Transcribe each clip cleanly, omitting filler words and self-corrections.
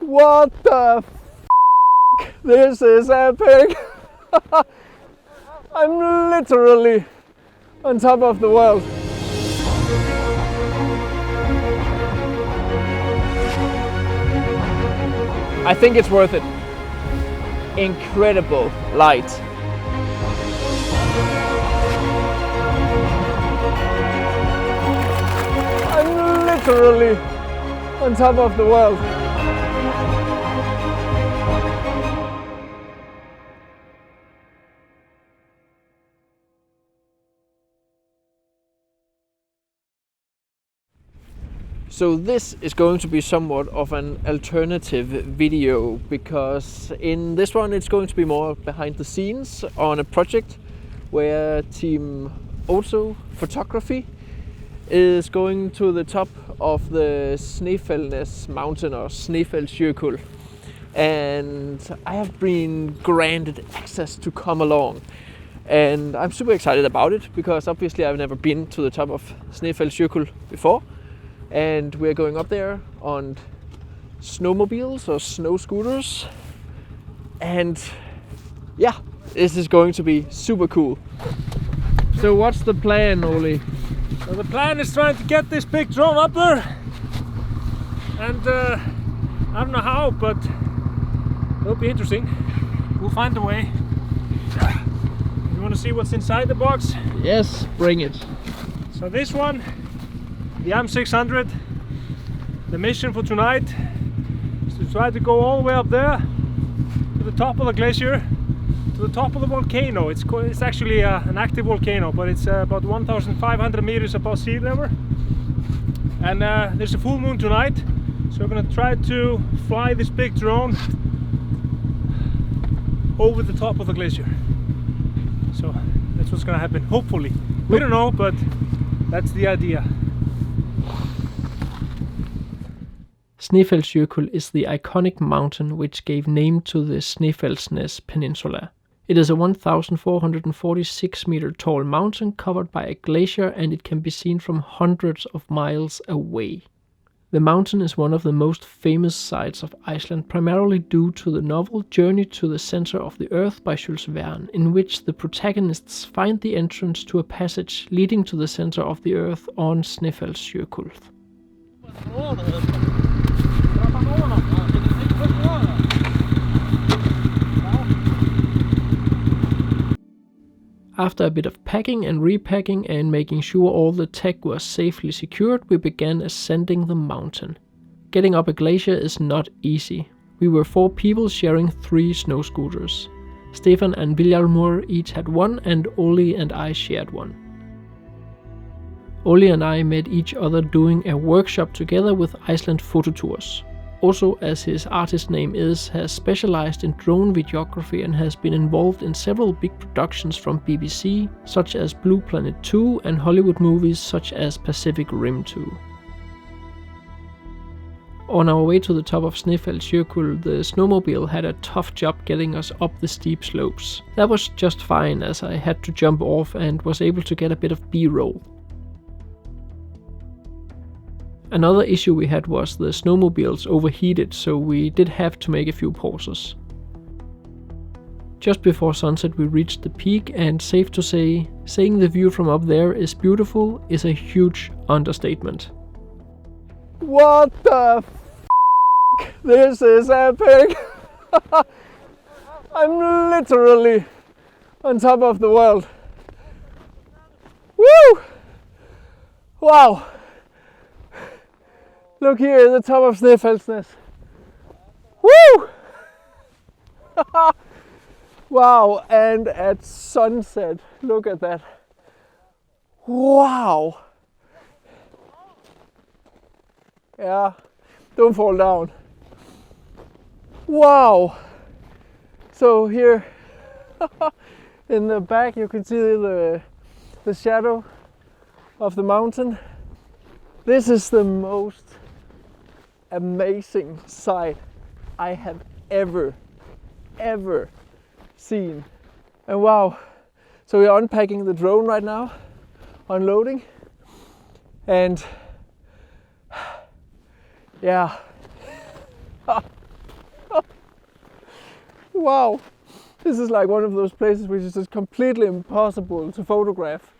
What the f***? This is epic! I'm literally on top of the world. I think it's worth it. Incredible light. I'm literally on top of the world. So this is going to be somewhat of an alternative video, because in this one it's going to be more behind the scenes on a project where team Ozzo Photography is going to the top of the Snæfellsnes mountain, or Snæfellsjokull, and I have been granted access to come along, and I'm super excited about it because obviously I've never been to the top of Snæfellsjokull before. And we're going up there on snowmobiles or snow scooters. And yeah, this is going to be super cool. So what's the plan, Oli? So the plan is trying to get this big drone up there. And I don't know how, but it'll be interesting. We'll find a way. You want to see what's inside the box? Yes, bring it. So this one, the M600, the mission for tonight is to try to go all the way up there to the top of the glacier, to the top of the volcano. It's actually an active volcano, but it's about 1,500 meters above sea level. And there's a full moon tonight, so we're going to try to fly this big drone over the top of the glacier. So that's what's going to happen, hopefully. We don't know, but that's the idea. Snæfellsjokull is the iconic mountain which gave name to the Snæfellsnes Peninsula. It is a 1,446 meter tall mountain covered by a glacier, and it can be seen from hundreds of miles away. The mountain is one of the most famous sites of Iceland, primarily due to the novel Journey to the Center of the Earth by Jules Verne, in which the protagonists find the entrance to a passage leading to the center of the Earth on Snæfellsjokull. After a bit of packing and repacking and making sure all the tech was safely secured, we began ascending the mountain. Getting up a glacier is not easy. We were 4 people sharing 3 snow scooters. Stefan and Vilhjálmur each had one, and Oli and I shared one. Oli and I met each other doing a workshop together with Iceland Photo Tours. Also, as his artist name is, has specialized in drone videography and has been involved in several big productions from BBC, such as Blue Planet 2, and Hollywood movies such as Pacific Rim 2. On our way to the top of Snæfellsjokull, the snowmobile had a tough job getting us up the steep slopes. That was just fine, as I had to jump off and was able to get a bit of B-roll. Another issue we had was the snowmobiles overheated, so we did have to make a few pauses. Just before sunset we reached the peak, and safe to say, saying the view from up there is beautiful is a huge understatement. What the f***? This is epic! I'm literally on top of the world. Woo! Wow! Look here, the top of Snæfellsnes. Woo! Wow, and at sunset, look at that. Wow! Yeah, don't fall down. Wow! So here in the back you can see the shadow of the mountain. This is the most amazing sight I have ever seen. And wow, so we're unpacking the drone right now, unloading, and yeah, Wow, this is like one of those places which is just completely impossible to photograph.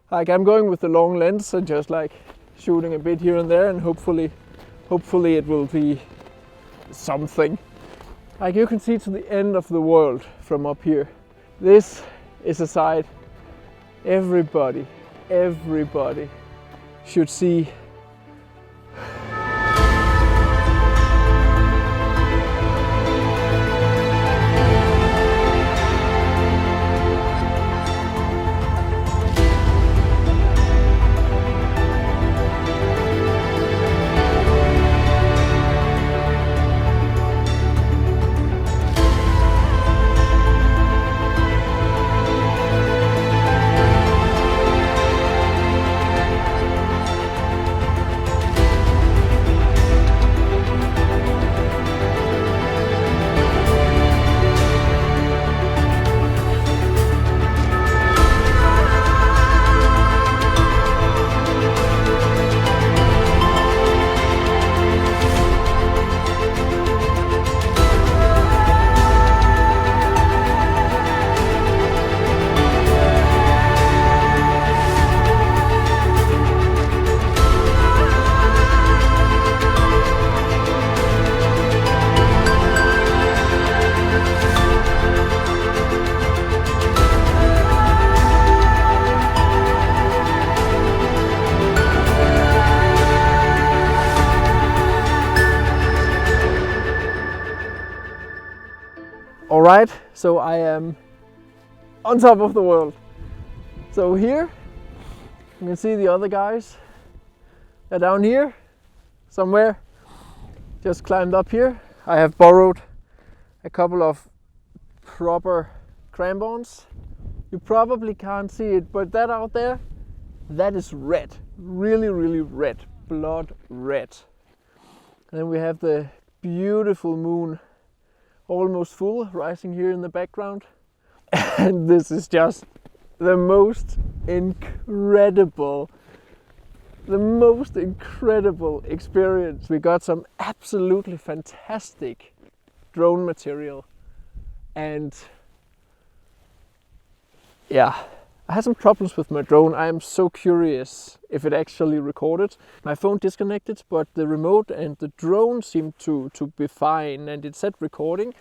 Like, I'm going with the long lens and just like shooting a bit here and there, and hopefully it will be something. Like, you can see to the end of the world from up here. This is a sight everybody should see. Alright, so I am on top of the world. So here, you can see the other guys. They're down here, somewhere. Just climbed up here. I have borrowed a couple of proper crampons. You probably can't see it, but that out there, that is red. Really, really red. Blood red. And then we have the beautiful moon, almost full, rising here in the background. And this is just the most incredible experience. We got some absolutely fantastic drone material, and yeah, I had some problems with my drone. I am so curious if it actually recorded. My phone disconnected, but the remote and the drone seemed to be fine, and it said recording.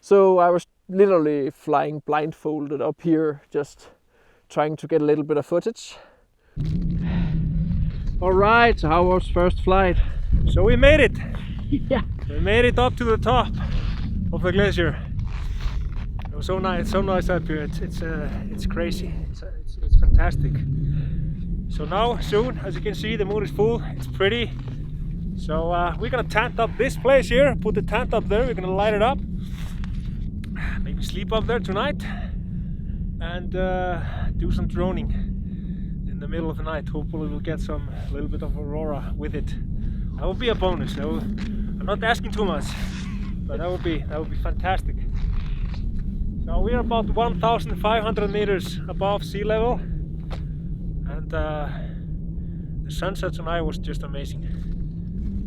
So I was literally flying blindfolded up here, just trying to get a little bit of footage. Alright, so how was first flight? So we made it! Yeah! We made it up to the top of the glacier. It was so nice up here. It's crazy. It's fantastic. So now, soon, as you can see, the moon is full. It's pretty. So we're gonna tent up this place here. Put the tent up there. We're gonna light it up. Maybe sleep up there tonight and do some droning in the middle of the night. Hopefully we'll get a little bit of Aurora with it. That would be a bonus. I'm not asking too much, but that would be fantastic. So we're about 1,500 meters above sea level, and the sunset tonight was just amazing.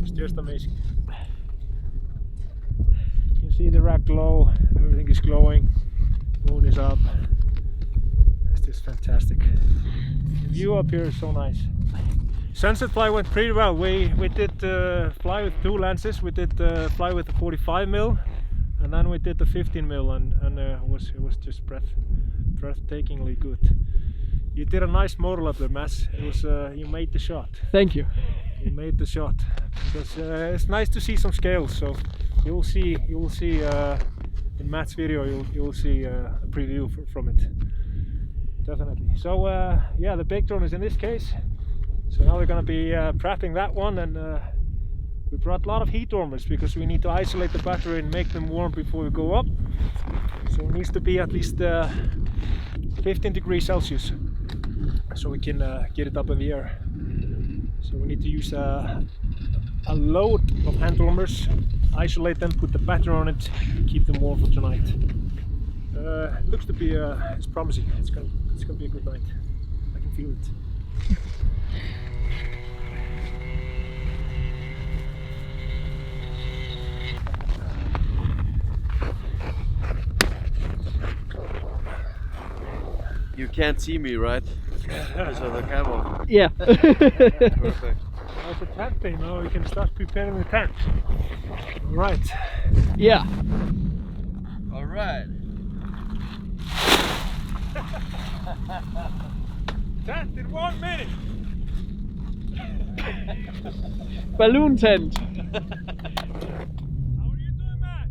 It's just amazing. You can see the rock glow. Everything is glowing. Moon is up. It's just fantastic. The view up here is so nice. Sunset fly went pretty well. We did fly with two lenses. We did fly with the 45mm, and then we did the 15mm, and it was just breathtakingly good. You did a nice model up there, Mats. It was you made the shot. Thank you. You made the shot. Because it's nice to see some scales. So you will see in Matt's video. You will see a preview from it. Definitely. So yeah, the big drone is in this case. So now we're going to be prepping that one, and we brought a lot of heat warmers because we need to isolate the battery and make them warm before we go up. So it needs to be at least 15 degrees Celsius so we can get it up in the air. So we need to use a load of hand warmers, isolate them, put the battery on it, keep them warm for tonight. It looks to be it's promising. It's gonna be a good night. I can feel it. You can't see me, right? Because of the camera. Yeah. Perfect. Now it's a tent day. Now we can start preparing the tent. All right. Yeah. All right. Tent in 1 minute. Balloon tent. How are you doing, Matt?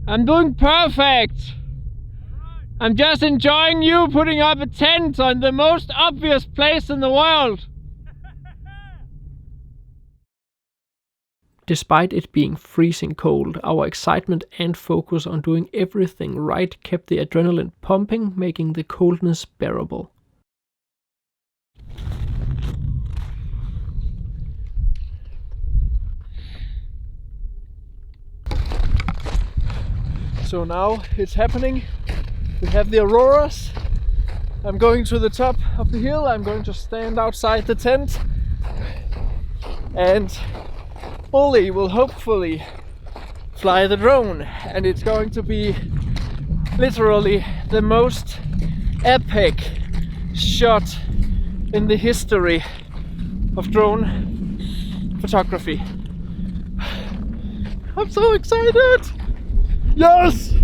I'm doing perfect. All right. I'm just enjoying you putting up a tent on the most obvious place in the world. Despite it being freezing cold, our excitement and focus on doing everything right kept the adrenaline pumping, making the coldness bearable. So now it's happening. We have the Auroras. I'm going to the top of the hill. I'm going to stand outside the tent. And Ollie will hopefully fly the drone. And it's going to be literally the most epic shot in the history of drone photography. I'm so excited! Yes!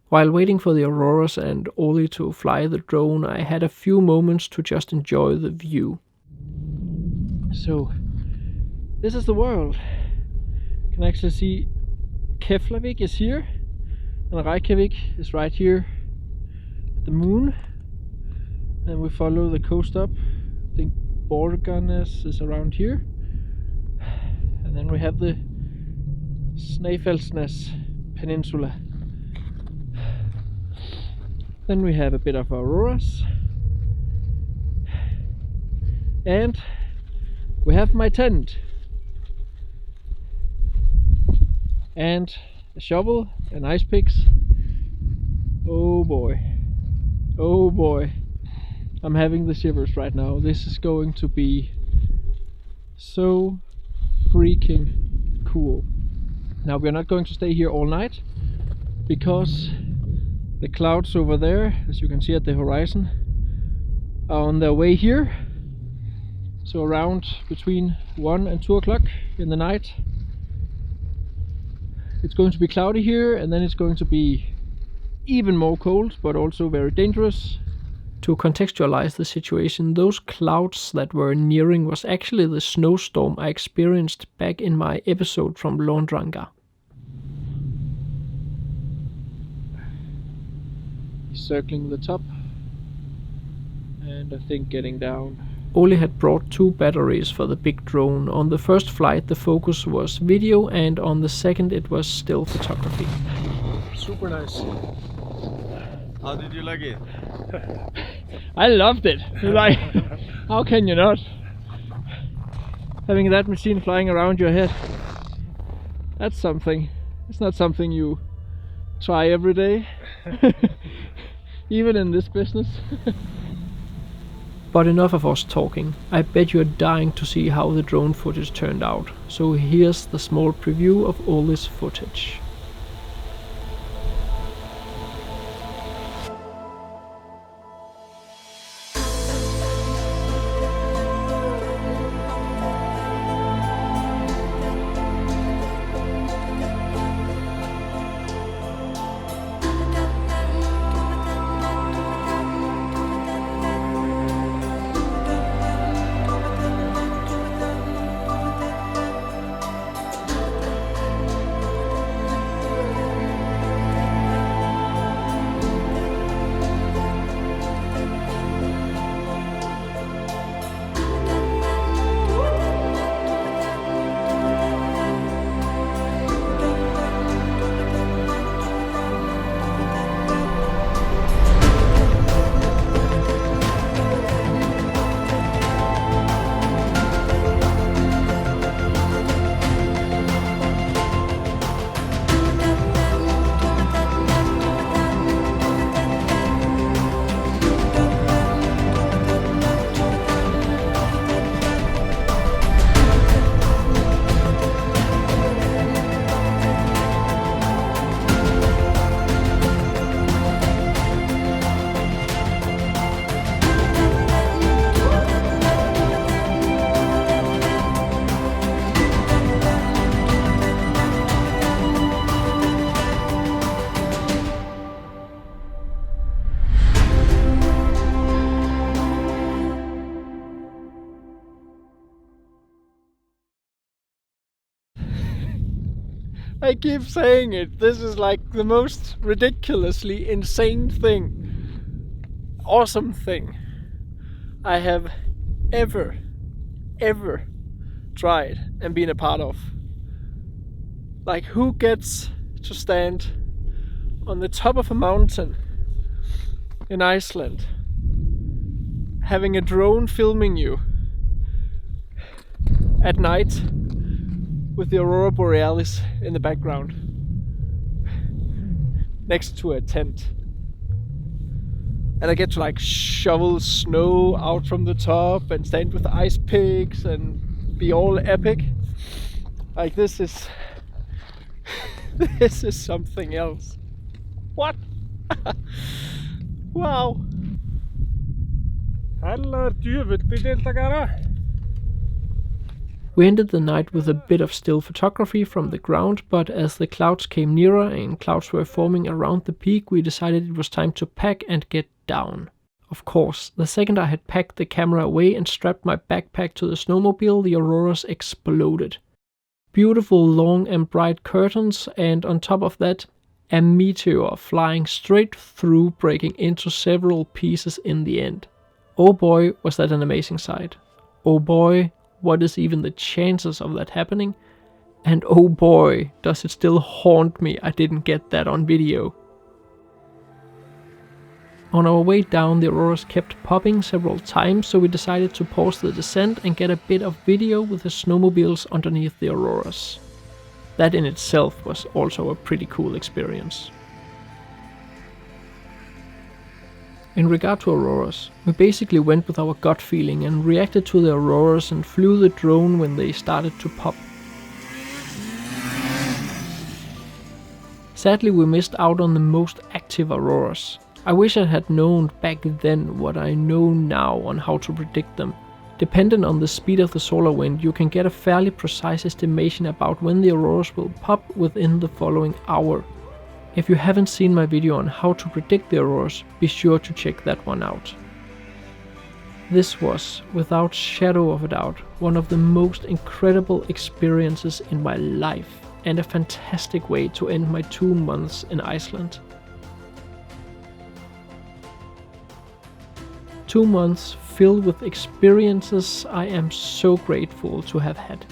While waiting for the Auroras and Ollie to fly the drone, I had a few moments to just enjoy the view. So, this is the world. You can actually see Keflavik is here, and Reykjavik is right here at the moon. And we follow the coast up. I think Borealis is around here. And then we have the Snæfellsjokull Peninsula. Then we have a bit of Auroras. And we have my tent. And a shovel and ice picks. Oh boy. Oh boy. I'm having the shivers right now. This is going to be so freaking cool. Now we're not going to stay here all night because the clouds over there, as you can see at the horizon, are on their way here. So around between 1 and 2 o'clock in the night it's going to be cloudy here, and then it's going to be even more cold, but also very dangerous. To contextualize the situation, those clouds that were nearing was actually the snowstorm I experienced back in my episode from Låndranger. He's circling the top, and I think getting down. Ole had brought 2 batteries for the big drone. On the first flight the focus was video, and on the second it was still photography. Super nice. How did you like it? I loved it. Like, how can you not? Having that machine flying around your head, that's something. It's not something you try every day, even in this business. But enough of us talking. I bet you're dying to see how the drone footage turned out. So here's the small preview of all this footage. I keep saying it. This is like the most ridiculously insane thing, awesome thing I have ever tried and been a part of. Like, who gets to stand on the top of a mountain in Iceland, having a drone filming you at night with the Aurora borealis in the background next to a tent, and I get to like shovel snow out from the top and stand with the ice picks and be all epic. Like, this is this is something else. What? Wow. Hello, deltakara. We ended the night with a bit of still photography from the ground, but as the clouds came nearer and clouds were forming around the peak, we decided it was time to pack and get down. Of course, the second I had packed the camera away and strapped my backpack to the snowmobile, the auroras exploded. Beautiful long and bright curtains, and on top of that, a meteor flying straight through, breaking into several pieces in the end. Oh boy, was that an amazing sight. Oh boy, what is even the chances of that happening? And oh boy, does it still haunt me I didn't get that on video. On our way down, the auroras kept popping several times, so we decided to pause the descent and get a bit of video with the snowmobiles underneath the auroras. That in itself was also a pretty cool experience. In regard to auroras, we basically went with our gut feeling and reacted to the auroras and flew the drone when they started to pop. Sadly, we missed out on the most active auroras. I wish I had known back then what I know now on how to predict them. Dependent on the speed of the solar wind, you can get a fairly precise estimation about when the auroras will pop within the following hour. If you haven't seen my video on how to predict the auroras, be sure to check that one out. This was, without shadow of a doubt, one of the most incredible experiences in my life, and a fantastic way to end my 2 months in Iceland. 2 months filled with experiences I am so grateful to have had.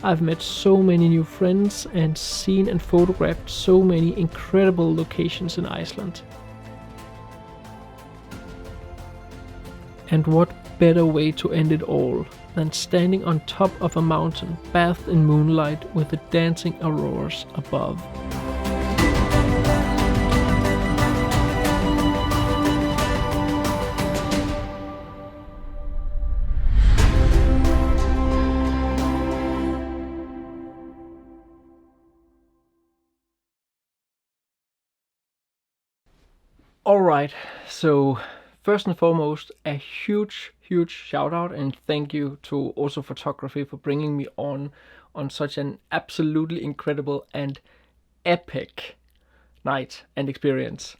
I've met so many new friends and seen and photographed so many incredible locations in Iceland. And what better way to end it all than standing on top of a mountain bathed in moonlight with the dancing auroras above. Alright, so first and foremost, a huge shout out and thank you to Ozzo Photography for bringing me on such an absolutely incredible and epic night and experience.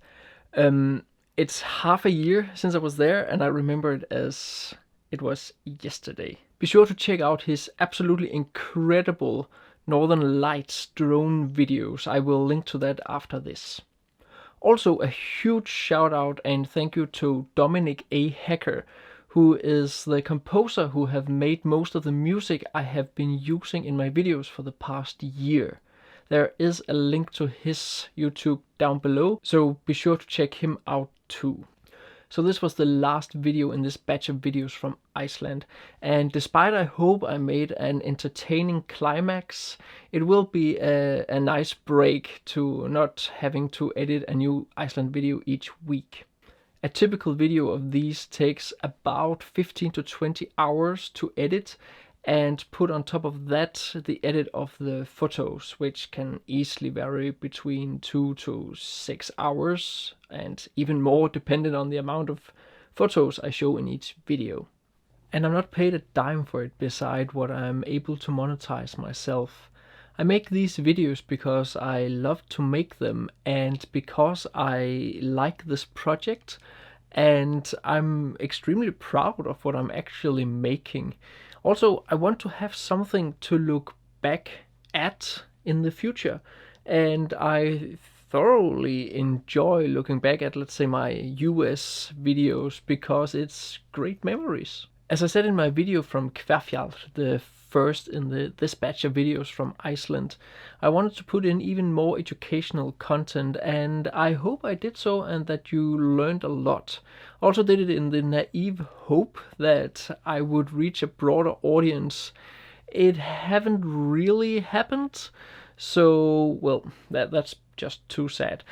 It's half a year since I was there and I remember it as it was yesterday. Be sure to check out his absolutely incredible Northern Lights drone videos. I will link to that after this. Also a huge shout out and thank you to Dominic A. Hacker, who is the composer who have made most of the music I have been using in my videos for the past year. There is a link to his YouTube down below, so be sure to check him out too. So this was the last video in this batch of videos from Iceland, and despite I hope I made an entertaining climax, it will be a nice break to not having to edit a new Iceland video each week. A typical video of these takes about 15 to 20 hours to edit, and put on top of that the edit of the photos, which can easily vary between 2 to 6 hours and even more depending on the amount of photos I show in each video. And I'm not paid a dime for it beside what I'm able to monetize myself. I make these videos because I love to make them and because I like this project, and I'm extremely proud of what I'm actually making. Also, I want to have something to look back at in the future. And I thoroughly enjoy looking back at, let's say, my US videos because it's great memories. As I said in my video from Hverfjall, the first in this batch of videos from Iceland, I wanted to put in even more educational content, and I hope I did so and that you learned a lot. Also did it in the naive hope that I would reach a broader audience. It haven't really happened, so, well, that's just too sad.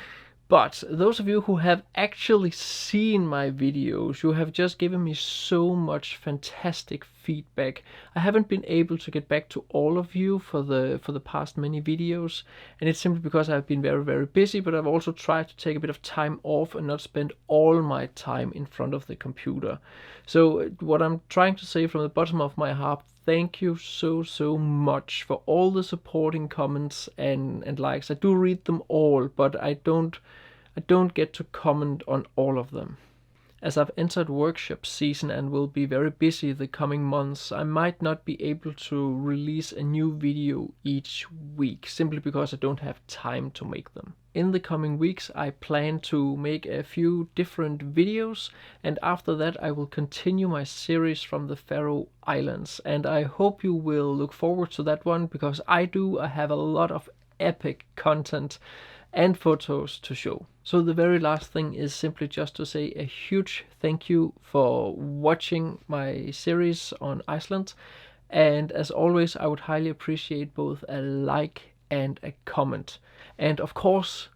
But those of you who have actually seen my videos, you have just given me so much fantastic feedback. I haven't been able to get back to all of you for the past many videos, and it's simply because I've been very, very busy, but I've also tried to take a bit of time off and not spend all my time in front of the computer. So what I'm trying to say from the bottom of my heart, thank you so much for all the supporting comments and likes. I do read them all, but I don't get to comment on all of them. As I've entered workshop season and will be very busy the coming months, I might not be able to release a new video each week, simply because I don't have time to make them. In the coming weeks I plan to make a few different videos, and after that I will continue my series from the Faroe Islands, and I hope you will look forward to that one, because I have a lot of epic content and photos to show. So the very last thing is simply just to say a huge thank you for watching my series on Iceland, and as always I would highly appreciate both a like and a comment. And of course,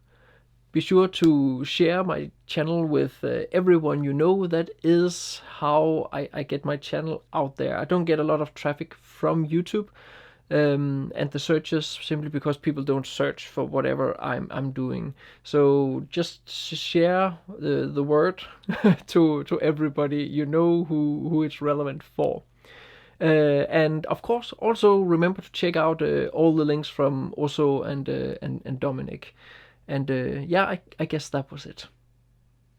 be sure to share my channel with everyone you know. That is how I get my channel out there. I don't get a lot of traffic from YouTube, and the searches, simply because people don't search for whatever I'm doing. So just share the word to everybody you know who it's relevant for. And of course, also remember to check out all the links from Ozzo and Dominic. And yeah, I guess that was it.